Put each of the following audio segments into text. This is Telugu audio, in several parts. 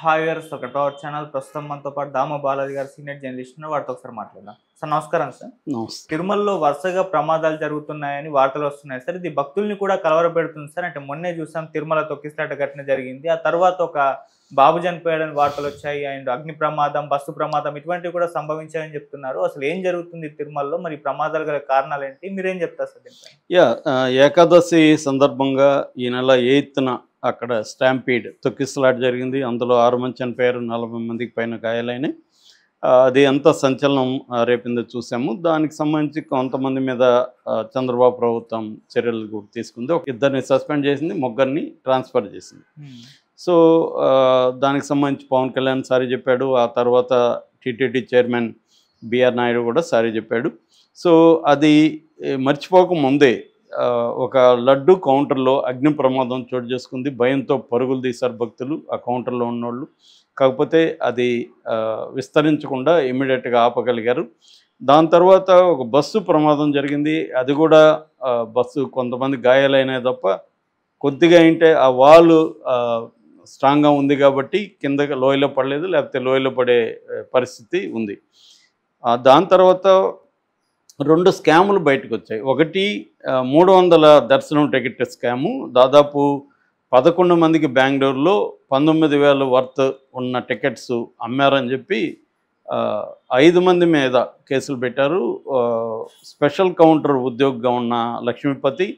హాయ్ వ్యూయర్స్, ఒక టవర్ ఛానల్ ప్రస్తుతం మనతో పాటు దామ బాలాజీ గారు సీనియర్ జర్నలిస్ట్ ఉన్నారు. వారితో ఒకసారి మాట్లాడదాం. సార్ నమస్కారం సార్. నమస్తే. తిరుమలలో వరుసగా ప్రమాదాలు జరుగుతున్నాయని వార్తలు వస్తున్నాయి సార్. ఇది భక్తుల్ని కూడా కలవరపెడుతుంది సార్. అంటే మొన్నే చూసాం తిరుమల తొక్కిసలాట ఘటన జరిగింది. ఆ తర్వాత ఒక బాబు చనిపోయాడని వార్తలు వచ్చాయి. అండ్ అగ్ని ప్రమాదం, బస్సు ప్రమాదం ఇటువంటివి కూడా సంభవించాయని చెప్తున్నారు. అసలు ఏం జరుగుతుంది తిరుమలలో? మరి ప్రమాదాలు గల కారణాలు ఏంటి? మీరేం చెప్తారు సార్ దీనిపై? ఏకాదశి సందర్భంగా ఈ నెల 8న అక్కడ స్టాంపీడ్ తొక్కిసలాట జరిగింది. అందులో 6 మంది చనిపోయారు, 40 మందికి పైన గాయాలైనాయి. అది ఎంత సంచలనం రేపిందో చూసాము. దానికి సంబంధించి కొంతమంది మీద చంద్రబాబు ప్రభుత్వం చర్యలు కూడా తీసుకుంది. ఒక ఇద్దరిని సస్పెండ్ చేసింది, ముగ్గురిని ట్రాన్స్ఫర్ చేసింది. సో దానికి సంబంధించి పవన్ కళ్యాణ్ సారీ చెప్పాడు. ఆ తర్వాత టీటీడీ చైర్మన్ బిఆర్ నాయుడు కూడా సారీ చెప్పాడు. సో అది మర్చిపోక ముందే ఒక లడ్డు కౌంటర్లో అగ్ని ప్రమాదం చోటు చేసుకుంది. భయంతో పరుగులు తీశారు భక్తులు, ఆ కౌంటర్లో ఉన్నోళ్ళు. కాకపోతే అది విస్తరించకుండా ఇమ్మీడియట్గా ఆపగలిగారు. దాని తర్వాత ఒక బస్సు ప్రమాదం జరిగింది. అది కూడా బస్సు కొంతమంది గాయాలైన తప్ప కొద్దిగా ఏంటే ఆ వాల్ స్ట్రాంగ్గా ఉంది కాబట్టి కింద లోయలో పడలేదు, లేకపోతే లోయలో పడే పరిస్థితి ఉంది. దాని తర్వాత 2 స్కాములు బయటకు వచ్చాయి. ఒకటి 300 దర్శనం టికెట్ స్కాము. దాదాపు 11 మందికి బెంగళూరులో 19,000 వర్త్ ఉన్న టికెట్స్ అమ్మారని చెప్పి 5 మంది మీద కేసులు పెట్టారు. స్పెషల్ కౌంటర్ ఉద్యోగిగా ఉన్న లక్ష్మీపతి,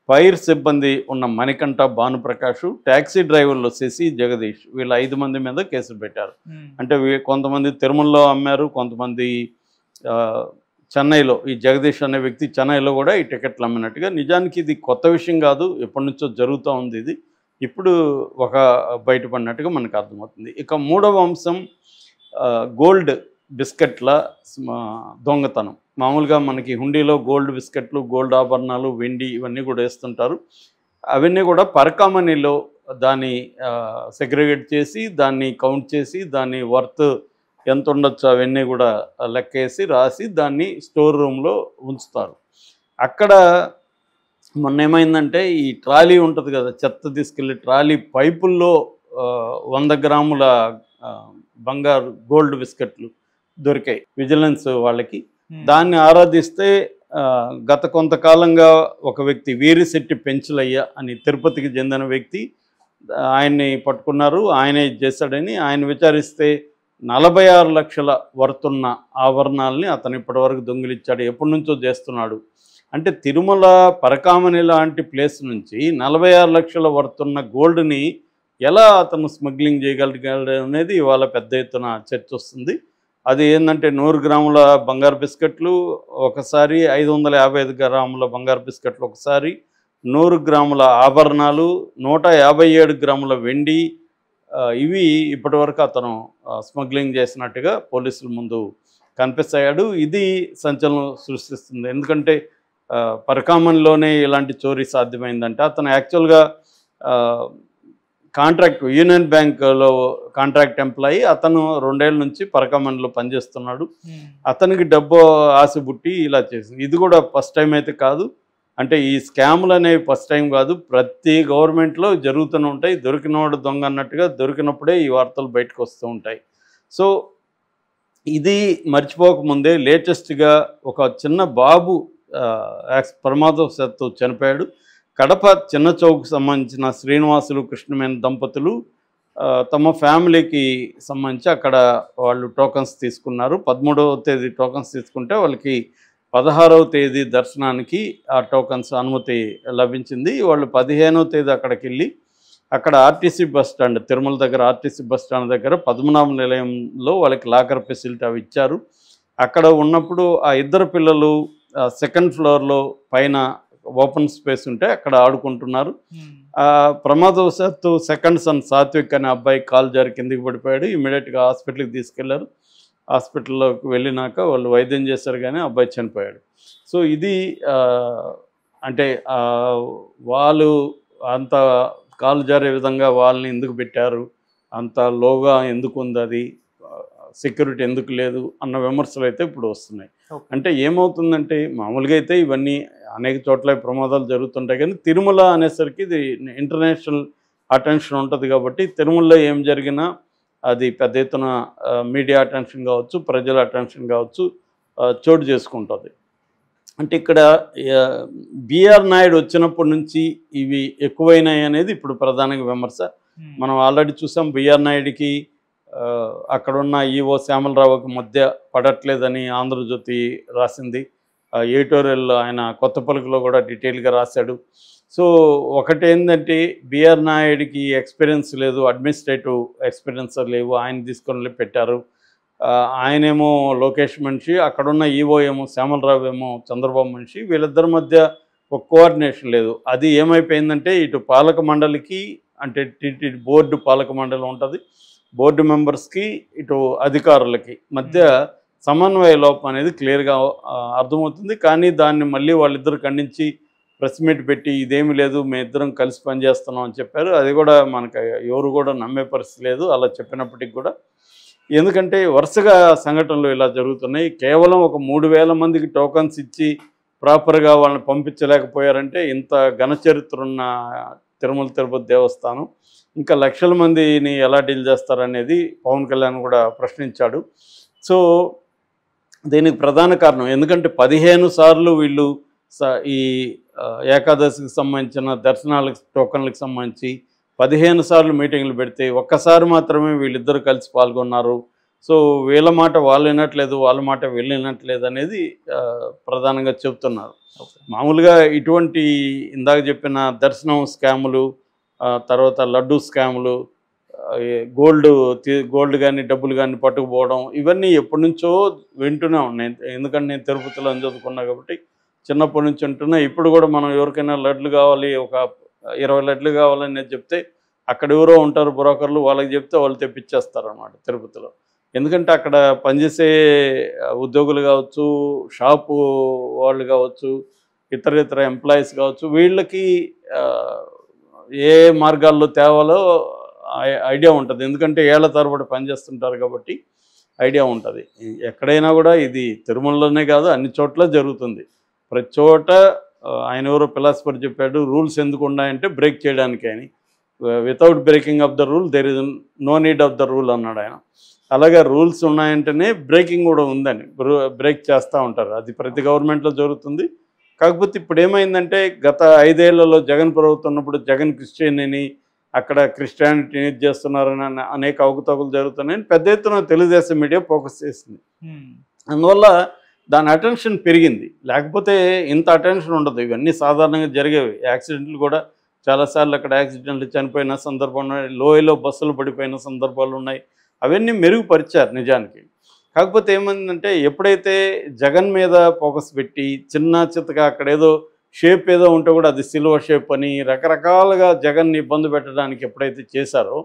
ఫైర్ సిబ్బంది ఉన్న మణికంఠ, భానుప్రకాష్, ట్యాక్సీ డ్రైవర్లు శశి, జగదీష్, వీళ్ళ 5 మంది మీద కేసులు పెట్టారు. అంటే కొంతమంది తిరుమలలో అమ్మారు, కొంతమంది చెన్నైలో, ఈ జగదీష్ అనే వ్యక్తి చెన్నైలో కూడా ఈ టికెట్లు అమ్మినట్టుగా. నిజానికి ఇది కొత్త విషయం కాదు, ఎప్పటి నుంచో జరుగుతూ ఉంది. ఇది ఇప్పుడు ఒక బయటపడినట్టుగా మనకు అర్థమవుతుంది. ఇక 3వ అంశం గోల్డ్ బిస్కెట్ల దొంగతనం. మామూలుగా మనకి హుండీలో గోల్డ్ బిస్కెట్లు, గోల్డ్ ఆభరణాలు, వెండి ఇవన్నీ కూడా వేస్తుంటారు. అవన్నీ కూడా పరకామణిలో దాన్ని సెగ్రిగేట్ చేసి, దాన్ని కౌంట్ చేసి, దాన్ని వర్త్ ఎంత ఉండొచ్చు అవన్నీ కూడా లెక్కేసి రాసి దాన్ని స్టోర్ రూమ్లో ఉంచుతారు. అక్కడ మొన్న ఏమైందంటే, ఈ ట్రాలీ ఉంటుంది కదా, చెత్త తీసుకెళ్ళి ట్రాలీ పైపుల్లో 100 గ్రాముల బంగారు గోల్డ్ బిస్కెట్లు దొరికాయి విజిలెన్స్ వాళ్ళకి. దాన్ని ఆరాధిస్తే గత కొంతకాలంగా ఒక వ్యక్తి వీరిశెట్టి పెంచులయ్య అని తిరుపతికి చెందిన వ్యక్తి, ఆయన్ని పట్టుకున్నారు. ఆయనే చేశాడని ఆయన విచారిస్తే 46 లక్షల వర్తున్న ఆభరణాలని అతను ఇప్పటివరకు దొంగిలించాడు, ఎప్పటి నుంచో చేస్తున్నాడు. అంటే తిరుమల పరకామణి లాంటి ప్లేస్ నుంచి 46 లక్షల వర్తున్న గోల్డ్ని ఎలా అతను స్మగ్లింగ్ చేయగలిగాడు అనేది ఇవాళ పెద్ద ఎత్తున చర్చ వస్తుంది. అది ఏంటంటే 100 గ్రాముల బంగారు బిస్కెట్లు ఒకసారి, 555 గ్రాముల బంగారు బిస్కెట్లు ఒకసారి, 100 గ్రాముల ఆభరణాలు, 157 గ్రాముల వెండి, ఇవి ఇప్పటివరకు అతను స్మగ్లింగ్ చేసినట్టుగా పోలీసుల ముందు కన్ఫెస్ అయ్యాడు. ఇది సంచలనం సృష్టిస్తుంది. ఎందుకంటే పరకామణిలోనే ఇలాంటి చోరీ సాధ్యమైందంటే, అతను యాక్చువల్గా కాంట్రాక్ట్ యూనియన్ బ్యాంకులో కాంట్రాక్ట్ ఎంప్లాయీ. అతను 2 ఏళ్ళ నుంచి పరకామణిలో పనిచేస్తున్నాడు. అతనికి డబ్బు ఆశ పుట్టి ఇలా చేసింది. ఇది కూడా ఫస్ట్ టైం అయితే కాదు. అంటే ఈ స్కాములు అనేవి ఫస్ట్ టైం కాదు, ప్రతి గవర్నమెంట్లో జరుగుతూనే ఉంటాయి. దొరికినవాడు దొంగ అన్నట్టుగా దొరికినప్పుడే ఈ వార్తలు బయటకు వస్తూ ఉంటాయి. సో ఇది మర్చిపోకముందే లేటెస్ట్గా ఒక చిన్న బాబు ప్రమాదవశాత్తు చనిపోయాడు. కడప చిన్న చౌక్ సంబంధించిన శ్రీనివాసులు, కృష్ణమేన దంపతులు తమ ఫ్యామిలీకి సంబంధించి అక్కడ వాళ్ళు టోకన్స్ తీసుకున్నారు. 13వ తేదీ టోకన్స్ తీసుకుంటే వాళ్ళకి 16వ తేదీ దర్శనానికి ఆ టోకన్స్ అనుమతి లభించింది. వాళ్ళు 15వ తేదీ అక్కడికి వెళ్ళి అక్కడ ఆర్టీసీ బస్ స్టాండ్, తిరుమల దగ్గర ఆర్టీసీ బస్ స్టాండ్ దగ్గర పద్మనాభ నిలయంలో వాళ్ళకి లాకర్ ఫెసిలిటీ అవి ఇచ్చారు. అక్కడ ఉన్నప్పుడు ఆ ఇద్దరు పిల్లలు 2nd ఫ్లోర్లో పైన ఓపెన్ స్పేస్ ఉంటే అక్కడ ఆడుకుంటున్నారు. ప్రమాదవశాత్తు 2nd సన్ సాత్విక్ అనే అబ్బాయి కాలు జారి కిందికి పడిపోయాడు. ఇమ్మీడియట్గా హాస్పిటల్కి తీసుకెళ్లారు. హాస్పిటల్లోకి వెళ్ళినాక వాళ్ళు వైద్యం చేశారు, కానీ అబ్బాయి చనిపోయాడు. సో ఇది అంటే వాళ్ళు అంత కాలు జారే విధంగా వాళ్ళని ఎందుకు పెట్టారు, అంత లోగా ఎందుకు ఉంది, అది సెక్యూరిటీ ఎందుకు లేదు అన్న విమర్శలు అయితే ఇప్పుడు వస్తున్నాయి. అంటే ఏమవుతుందంటే, మామూలుగా అయితే ఇవన్నీ అనేక చోట్ల ప్రమాదాలు జరుగుతుంటాయి, కానీ తిరుమల అనేసరికి ఇది ఇంటర్నేషనల్ అటెన్షన్ ఉంటుంది కాబట్టి తిరుమలలో ఏం జరిగినా అది పెద్ద ఎత్తున మీడియా అటెన్షన్ కావచ్చు, ప్రజల అటెన్షన్ కావచ్చు చోటు చేసుకుంటుంది. అంటే ఇక్కడ బిఆర్ నాయుడు వచ్చినప్పటి నుంచి ఇవి ఎక్కువైనాయి అనేది ఇప్పుడు ప్రధానంగా విమర్శ. మనం ఆల్రెడీ చూసాం బిఆర్ నాయుడికి అక్కడున్న ఈవో శ్యామలరావుకి మధ్య పడట్లేదని ఆంధ్రజ్యోతి రాసింది. ఎడిటోరియల్ ఆయన కొత్త పలుకులో కూడా డీటెయిల్గా రాశాడు. సో ఒకటి ఏంటంటే బిఆర్ నాయుడికి ఎక్స్పీరియన్స్ లేదు, అడ్మినిస్ట్రేటివ్ ఎక్స్పీరియన్స్ లేవు, ఆయన తీసుకొని పెట్టారు. ఆయనేమో లోకేష్ మనిషి, అక్కడున్న ఈవో ఏమో శ్యామలరావు ఏమో చంద్రబాబు మనిషి, వీళ్ళిద్దరి మధ్య ఒక కోఆర్డినేషన్ లేదు. అది ఏమైపోయిందంటే ఇటు పాలక మండలికి అంటే టీటీడీ బోర్డు పాలక మండలి ఉంటుంది, బోర్డు మెంబర్స్కి ఇటు అధికారులకి మధ్య సమన్వయ లోపం అనేది క్లియర్గా అర్థమవుతుంది. కానీ దాన్ని మళ్ళీ వాళ్ళిద్దరు ఖండించి ప్రెస్ మీట్ పెట్టి ఇదేమీ లేదు మేము ఇద్దరం కలిసి పనిచేస్తున్నాం అని చెప్పారు. అది కూడా మనకు ఎవరు కూడా నమ్మే పరిస్థితి లేదు అలా చెప్పినప్పటికి కూడా. ఎందుకంటే వరుసగా సంఘటనలు ఇలా జరుగుతున్నాయి. కేవలం ఒక 3000 మందికి టోకన్స్ ఇచ్చి ప్రాపర్గా వాళ్ళని పంపించలేకపోయారంటే ఇంత ఘన చరిత్ర ఉన్న తిరుమల తిరుపతి దేవస్థానం ఇంకా లక్షల మందిని ఎలా డీల్ చేస్తారనేది పవన్ కళ్యాణ్ కూడా ప్రశ్నించాడు. సో దీనికి ప్రధాన కారణం ఎందుకంటే 15 సార్లు వీళ్ళు ఈ ఏకాదశికి సంబంధించిన దర్శనాలకు టోకన్లకు సంబంధించి 15 సార్లు మీటింగ్లు పెడితే ఒక్కసారి మాత్రమే వీళ్ళిద్దరు కలిసి పాల్గొన్నారు. సో వీళ్ళ మాట వాళ్ళు వినట్లేదు, వాళ్ళ మాట వీళ్ళు వినట్లేదు అనేది ప్రధానంగా చెబుతున్నారు. మామూలుగా ఇటువంటి ఇందాక చెప్పిన దర్శనం స్కాములు, తర్వాత లడ్డు స్కాములు, గోల్డ్ కానీ డబ్బులు కానీ పట్టుకుపోవడం ఇవన్నీ ఎప్పటి నుంచో వింటూనే ఉన్నాయి. ఎందుకంటే నేను తిరుపతిలో చదువుకున్నా కాబట్టి చిన్నప్పటి నుంచి వింటున్నా. ఇప్పుడు కూడా మనం ఎవరికైనా లడ్లు కావాలి, ఒక 20 లడ్లు కావాలని చెప్తే అక్కడ ఎవరో ఉంటారు బ్రోకర్లు, వాళ్ళకి చెప్తే వాళ్ళు తెప్పించేస్తారన్నమాట తిరుపతిలో. ఎందుకంటే అక్కడ పనిచేసే ఉద్యోగులు కావచ్చు, షాపు వాళ్ళు కావచ్చు, ఇతర ఎంప్లాయీస్ కావచ్చు, వీళ్ళకి ఏ మార్గాల్లో తేవాలో ఐడియా ఉంటుంది. ఎందుకంటే ఏళ్ల తరబడి పనిచేస్తుంటారు కాబట్టి ఐడియా ఉంటుంది. ఎక్కడైనా కూడా ఇది తిరుమలలోనే కాదు అన్ని చోట్ల జరుగుతుంది. ప్రతి చోట ఆయన ఎవరో ఫిలాసఫర్ చెప్పాడు రూల్స్ ఎందుకు ఉన్నాయంటే బ్రేక్ చేయడానికి అని. Without breaking of the rule there is no need of the rule అన్నాడు ఆయన. అలాగే రూల్స్ ఉన్నాయంటేనే బ్రేకింగ్ కూడా ఉందని బ్రేక్ చేస్తూ ఉంటారు. అది ప్రతి గవర్నమెంట్లో జరుగుతుంది. కాకపోతే ఇప్పుడు ఏమైందంటే గత 5 ఏళ్లలో జగన్ ప్రభుత్వం ఉన్నప్పుడు జగన్ క్రిస్టియన్ అని అక్కడ క్రిస్టియానిటీని చేస్తున్నారని అనేక అవకతవకలు జరుగుతున్నాయని పెద్ద ఎత్తున తెలుగుదేశం మీడియా ఫోకస్ చేసింది. అందువల్ల దాని అటెన్షన్ పెరిగింది. లేకపోతే ఇంత అటెన్షన్ ఉండదు. ఇవన్నీ సాధారణంగా జరిగేవి. యాక్సిడెంట్లు కూడా చాలాసార్లు అక్కడ యాక్సిడెంట్లు చనిపోయిన సందర్భం ఉన్నాయి, లోయలో బస్సులు పడిపోయిన సందర్భాలు ఉన్నాయి. అవన్నీ మెరుగుపరిచారు నిజానికి. కాకపోతే ఏమైందంటే ఎప్పుడైతే జగన్ మీద ఫోకస్ పెట్టి చిన్న చిత్తగా అక్కడ ఏదో షేప్ ఏదో ఉంటే కూడా అది సిల్వర్ షేప్ అని రకరకాలుగా జగన్ని ఇబ్బంది పెట్టడానికి ఎప్పుడైతే చేశారో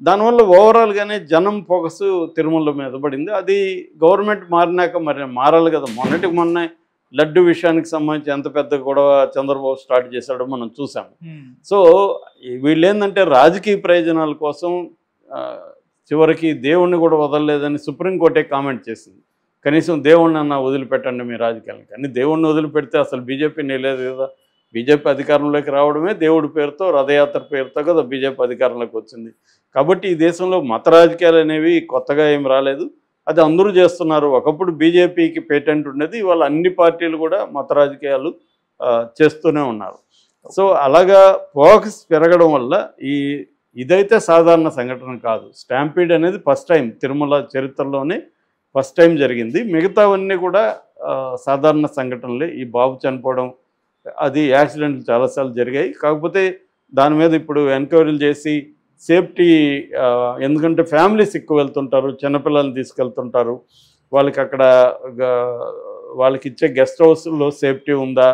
దానివల్ల ఓవరాల్గానే జనం ఫోకస్ తిరుమల మీద పడింది. అది గవర్నమెంట్ మారినాక మరి మారాలి కదా. మొన్నటికి మొన్న లడ్డు విషయానికి సంబంధించి ఎంత పెద్ద గొడవ చంద్రబాబు స్టార్ట్ చేశాడో మనం చూసాము. సో వీళ్ళు ఏంటంటే రాజకీయ ప్రయోజనాల కోసం చివరికి దేవుణ్ణి కూడా వదలలేదని సుప్రీంకోర్టే కామెంట్ చేసింది. కనీసం దేవుణ్ణి అన్న వదిలిపెట్టండి మీ రాజకీయాలకు. కానీ దేవుణ్ణి వదిలిపెడితే అసలు బీజేపీ నిలేదు కదా. బీజేపీ అధికారంలోకి రావడమే దేవుడి పేరుతో, రథయాత్ర పేరుతో కదా బీజేపీ అధికారంలోకి వచ్చింది. కాబట్టి ఈ దేశంలో మత రాజకీయాలు అనేవి కొత్తగా ఏం రాలేదు. అది అందరూ చేస్తున్నారు. ఒకప్పుడు బీజేపీకి పేటెంట్ ఉండేది, ఇవాళ అన్ని పార్టీలు కూడా మత రాజకీయాలు చేస్తూనే ఉన్నారు. సో అలాగా ఫోకస్ పెరగడం వల్ల ఇదైతే సాధారణ సంఘటన కాదు. స్టాంపీడ్ అనేది ఫస్ట్ టైం తిరుమల చరిత్రలోనే ఫస్ట్ టైం జరిగింది. మిగతావన్నీ కూడా సాధారణ సంఘటనలే. ఈ బాబు చనిపోవడం అది యాక్సిడెంట్లు చాలాసార్లు జరిగాయి. కాకపోతే దాని మీద ఇప్పుడు ఎంక్వైరీలు చేసి సేఫ్టీ, ఎందుకంటే ఫ్యామిలీస్ ఎక్కువ వెళ్తుంటారు, చిన్నపిల్లల్ని తీసుకెళ్తుంటారు, వాళ్ళకి అక్కడ వాళ్ళకి ఇచ్చే గెస్ట్ హౌస్లో సేఫ్టీ ఉందా,